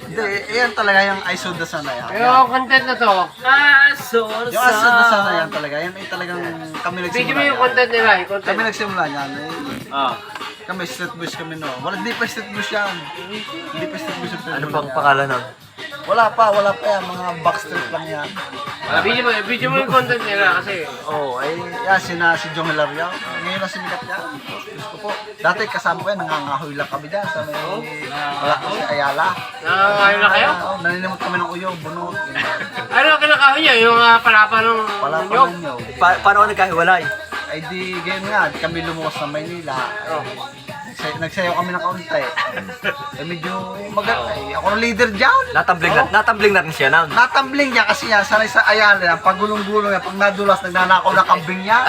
Hindi, yan talaga yung Aisuda na yan. Yung content na to. Yung Aisuda na yan talaga, yan ay talagang kami Video nagsimula mo yung yan. content nila, yung content. Kami nagsimula yan. Ah. Kami street boys kami no. Hindi pa street boys yan. Hindi pa street boys yung Ano pang pangalan nun? Wala pa yan. Mga backstreet lang yan. Video mo yung content nila kasi. Ay yan, si Jong Hilario. Ngayon na sumikat yan. Diyos ko po. Dati kasama ko yan, nangangahoy lang kami dyan sa may wala ko si Ayala. Nakakain na kayo? Naninimot kami ng uyo, bunot. Ano kinakain niya? Yung palapa ng Wala pa nyog? ninyo. Paano ka nagkahiwalay? Ay di, ganyan nga, di kami lumuwas sa Maynila. Nagsayaw kami ng kaunti. Medyo maganda. Ako ang leader dyan. Natambling na rin siya na. Natambling niya kasi yan, sanay sa Ayala yan, pag gulong-gulong yan, pag nadulas, nagnanakaw na kambing niya.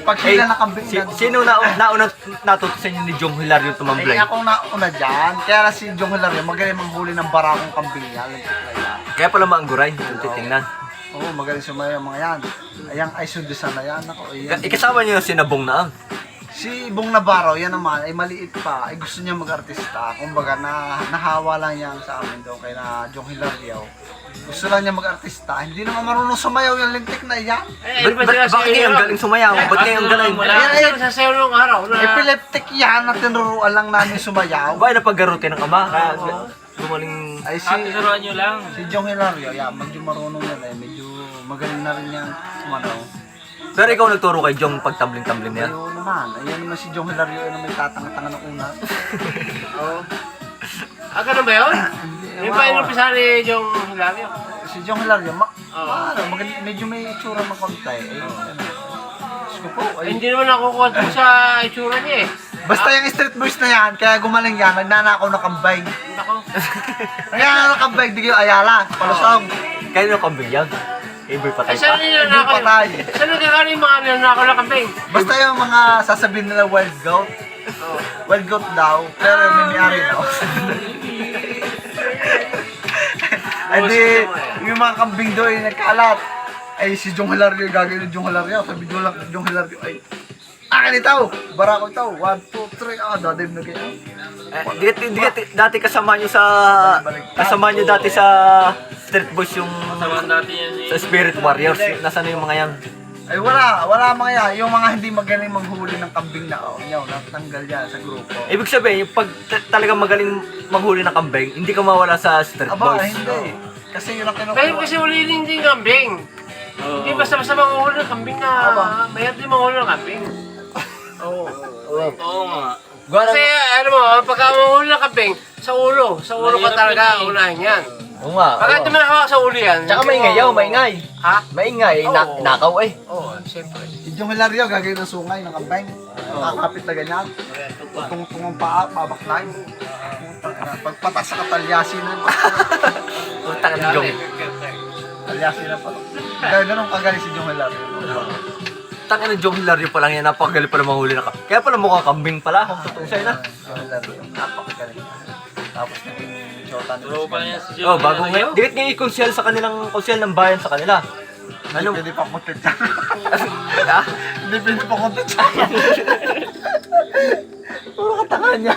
Pag sila na kambing niya. Sino naunang natuto sa inyo ni Jong Hilario tumambling? Ako nauna dyan, kaya na si Jong Hilario, magaling manghuli ng barakong kambing niya. Kaya pala maangguray, kung titingnan. Oo, magaling sumayaw mga yan. Ayang Aisuda na yan. Ako, ayan. Ikasama niyo si Nabong Naang. Si Bong Navarro, yan naman, ay maliit pa, ay gusto niya mag-artista. Kumbaga, nahawa lang yan sa amin doon kay na Jong Hilario. Gusto lang niya mag-artista. Hindi naman marunong sumayaw yung lintik na yan. Bakit ngayon galing sumayaw? Ba't ngayon galing? Wala sa sayo nung araw na. Epileptic yan na tinuruan lang namin sumayaw. Ba, napaggaro kayo ng ama? Kaya gumaling... Ay Turuan nyo lang. si Jong Hilario, yan, medyo marunong yan eh. Medyo magaling na rin yan sumanaw. Pero ikaw nagturo kay Jong pagtambling-tambling niya? Ayun naman, ayan naman si Jong Hilario na may tatanga-tanga ng una. Oo. Ganun ba yun? Hindi, Yung pa inumpisa ni Jong Hilario. Si Jong Hilario, medyo may itsura ng konti. Diyos ko po, Hindi naman nakukuha dun sa itsura niya eh. basta yung street boys na yan, kaya gumaling yan, nagnanakaw na kambay. Nako. Nagnanakaw na kambay, di kayo Ayala, palusong. Kaya nung kambing yan? Iboy patay Ay, saan pa. nila Hindi nakakain? patay. Saan nagkakaroon yung mga nanakaw na kambing? Basta yung mga sasabihin nila wild goat. Wild goat daw, pero may may-ari daw. Ay di, yung mga kambing doon ay nagkalat. Ay si Jong Hilario, gagawin ng Jong Hilario. Sabi doon lang, Jong Hilario ay, akin itaw! Barako itaw! 1, 2, 3, dadive na kayo. Dati kasama nyo dati sa Street Boys yung Samahan dati yan eh. sa Spirit Warriors. Nasaan na yung mga yan? Ay wala mga yan. Yung mga hindi magaling manghuli ng kambing na natanggal yan sa grupo. Ibig sabihin, yung pag talagang magaling manghuli ng kambing, hindi ka mawala sa Street Aba, Boys. hindi. Kasi yun ang Pero kinukuha. kasi uli din kambing. Hindi basta-basta manguhuli ng kambing na mayroon din manguhuli ng kambing. Oo nga. Kasi ano mo, pagka manguhuli ng kambing, sa ulo ka talaga unahin yan. Oo nga. Pagka di mo nakawak sa ulo yan. Tsaka maingay yaw, maingay. Ha? Maingay, Oo. nakaw eh. Oo, siyempre. Si Jong Hilario gagawin ng sungay ng kambing. Kakapit na ganyan. Tungtungong paa, babaklay. Pagpatas sa katalyasinan. Punta ka ng Jong. Talyasinan pa. Kaya ganun kagaling si Jong Hilario. Tangin ng Jong Hilario pa lang yan, napakagaling pala manghuli na kambing. Kaya pala mukhang kambing pala. Totoo sa'yo na. Jong Hilario, napakagaling. Tapos naging shota ni Turo pa niya si Jong. Oh, bago ngayon. Dikit ngayon i-conceal sa kanilang, conceal ng bayan sa kanila. Ano? Hindi pa content dyan. Ha? Hindi pa content dyan. Puro katanga niya.